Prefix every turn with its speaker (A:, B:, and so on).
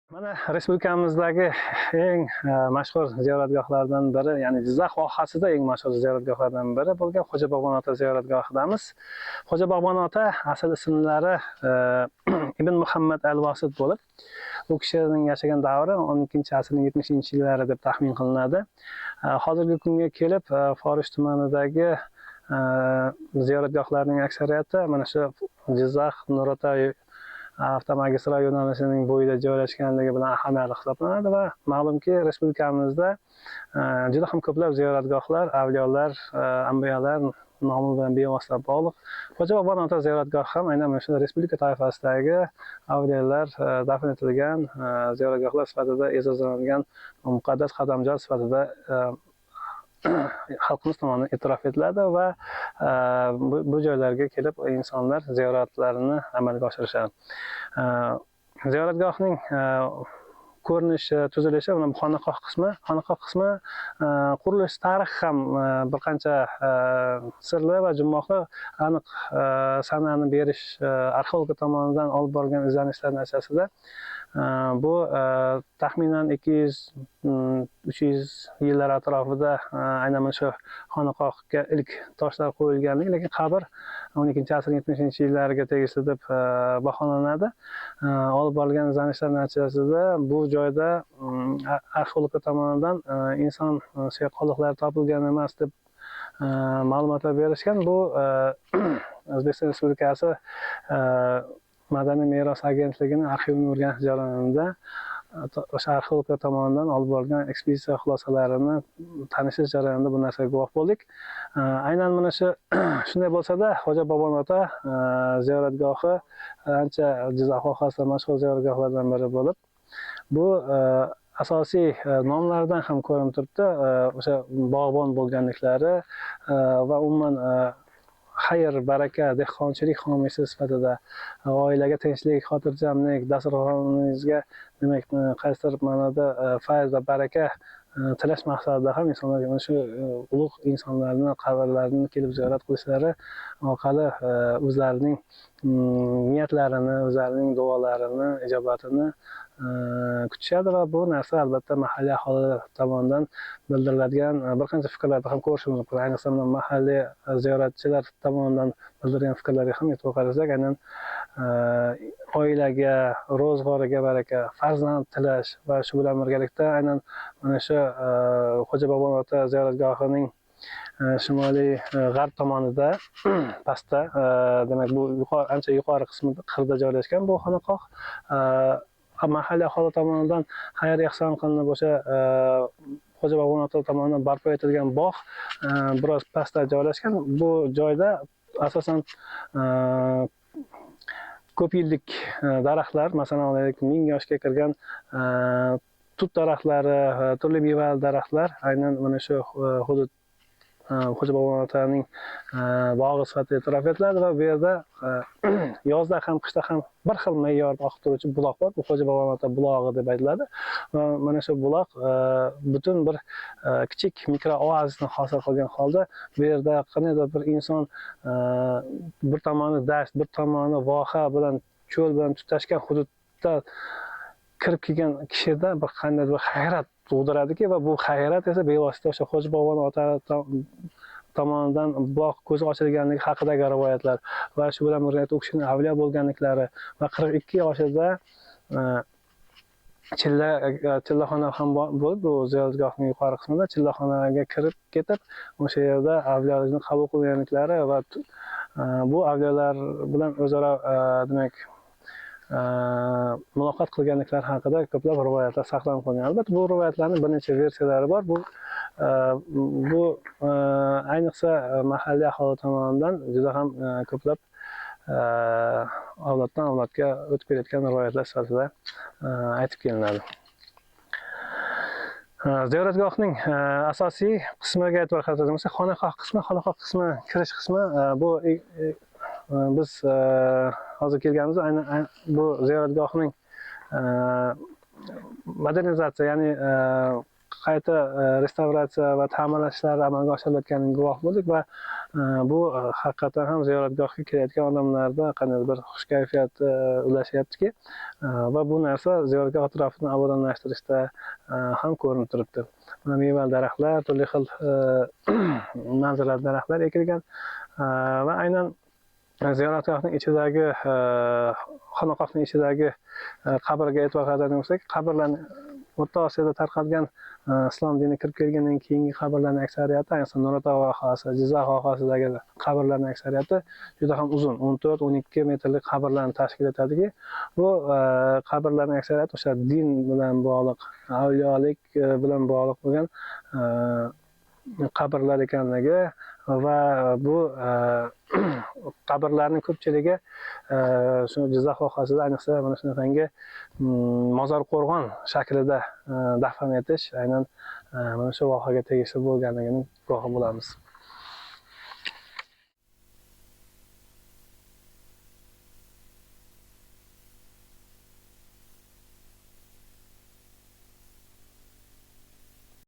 A: Mana respublikamizdagi eng mashhur ziyoratgohlardan biri, ya'ni Jizzax vohasida eng mashhur ziyoratgohlardan biri bo'lgan Xo'ja Bog'bon ota ziyoratgohidamiz. Xo'ja Bog'bon ota asl ismlari Ibn Muhammad al-Vosid bo'lib, u kishining yashagan davri 12-asrning 70-yillari deb taxmin qilinadi. Hozirgi kunga kelib Forish tumanidagi ziyoratgohlarning aksariyati mana shu Jizzax Nurota avtomagistral yo'nalishining bo'yida joylashganligi bilan ahamiyatli hisoblanadi va ma'lumki, respublikamizda juda ham ko'plab ziyoratgohlar, avliyolar, anbiyolar nomi bilan bevosita bog'liq. Xo'ja Bog'bon ota ziyoratgohi ham aynan mana shu respublika toifasidagi avliyolar dafn etilgan ziyoratgohlar sifatida e'zozlanadigan muqaddas qadamjo sifatida xalqimiz tomonidan e'tirof etiladi va bu joylarga kelib insonlar ziyoratlarini amalga oshirishadi. Ziyoratgohning ko'rinishi, tuzilishi, mana bu xonaqoh qismi qurilish tarixi ham bir qancha sirli va jumboqli, aniq sanani berish arxeolog tomonidan olib borilgan izlanishlar natijasida bu taxminan 200-300 yillar atrofida aynan mana shu xonaqohga ilk toshlar qo'yilganligi, lekin qabr 12-asr 70-yillarga tegishli deb baholanadi. Olib borilgan izlanishlar natijasida bu joyda arxeologlar tomonidan inson suyak qoldiqlari topilgan emas deb ma'lumotlar berishgan. Bu O'zbekiston Respublikasi Madaniy meros agentligining arxivini o'rganish jarayonida o'sha arxeologlar tomonidan olib borilgan ekspeditsiya xulosalarini tanishish jarayonida bu narsaga guvoh bo'ldik. Aynan mana shu shunday bo'lsa-da, Xo'ja Bog'bon ota ziyoratgohi ancha Jizzax vohasida mashhur ziyoratgohlardan biri bo'lib, bu asosiy nomlaridan ham ko'rinib turibdi, o'sha bog'bon bo'lganliklari va umuman xayr, baraka, dehqonchilik homiysi sifatida oilaga tinchlik, xotirjamlik, dasturxoningizga demak qaysidir ma'noda fayz va baraka tilash maqsadida ham insonlarga mana shu ulug' insonlarni qabrlarini kelib ziyorat qilishlari orqali o'zlarining niyatlarini, o'zlarining duolarini, ijobatini kutishadi va bu narsa albatta mahalliy aholi tomonidan bildiriladigan bir qancha fikrlarda ham ko'rishimiz mumkin. Ayniqsa mahalliy ziyoratchilar tomonidan bildirilgan fikrlarga ham e'tibor qarasak, aynan oilaga, ro'zg'origa baraka, farzand tilash va shu bilan birgalikda aynan mana shu Xo'ja Bog'bon ota ziyoratgohining shimoliy g'arb tomonida pastda, demak bu ancha yuqori qismida qirda joylashgan bu xonaqoh mahalliy aholi tomonidan xayr ehson qilinib o'sha Xo'ja Bog'bon ota tomonidan barpo etilgan bog' biroz pastda joylashgan. Bu joyda asosan ko'p yillik daraxtlar, masalan, 1000 yoshga kirgan tut daraxtlari, turli mevali daraxtlar aynan mana shu hudud Xo'ja Bog'bon otaning bog'i sifatida e'tirof etiladi va bu yerda yozda ham qishda ham bir xil me'yorda oqib turuvchi buloq bor. Bu Xo'ja Bog'bon ota bulog'i deb aytiladi. Va mana shu buloq butun bir kichik mikro oazisni hosil qilgan holda bu yerda qanday bir inson bir tomoni dasht, bir tomoni voha bilan cho'l bilan tutashgan hududda kirib kelgan kishida bir qanday bir hayrat tug'diradiki va bu hayrat esa bevosita o'sha Xo'ja Bog'bon ota tomonidan bog' ko'zi ochilganligi haqidagi rivoyatlar va shu bilan birga u kishining avliyo bo'lganliklari va 42 yoshida chillaxona ham bo'lib, bu ziyoratgohning yuqori qismida chillaxonaga kirib ketib, o'sha yerda avliyolikni qabul qilganliklari va bu avliyolar bilan o'zaro demak muloqot qilganliklar haqida ko'plab rivoyatlar saqlanib qolgan. Albatta bu rivoyatlarning bir necha versiyalari bor. Bu ayniqsa mahalliy aholi tomonidan juda ham ko'plab avloddan avlodga o'tib kelayotgan rivoyatlar sifatida aytib kelinadi. Ziyoratgohning asosiy qismiga e'tibor qaratadigan bo'lsak, xonaqoh qismi, kirish qismi bu biz hozir kelganimizda aynan bu ziyoratgohning modernizatsiya, ya'ni qayta restavratsiya va ta'mirlash ishlari amalga oshirilayotganiga guvoh bo'ldik va bu haqiqatan ham ziyoratgohga kelayotgan odamlarda qandaydir bir xush kayfiyat ulashyaptiki va bu narsa ziyoratgoh atrofini obodonlashtirishda ham ko'rinib turibdi. Mevali daraxtlar, turli xil manzarali daraxtlar ekilgan va aynan ziyoratgohning ichidagi xonaqohning ichidagi qabrga e'tibor qaratadigan bo'lsak, qabrlarni O'rta Osiyoda tarqalgan islom dini kirib kelgandan keyingi qabrlarning aksariyati, ayniqsa Nurota vohasi, Jizzax vohasidagi qabrlarning aksariyati juda ham uzun, 14-12 metrlik qabrlarni tashkil etadiki, bu qabrlarning aksariyati o'sha din bilan bog'liq, avliyolik bilan bog'liq bo'lgan qabrlar ekanligi va bu qabrlarning ko'pchiligi shu Jizzax vohasida, ayniqsa mana shunaqangi mozor qo'rg'on shaklida dafn etish aynan mana shu vohaga tegishli bo'lganligining guvohi bo'lamiz.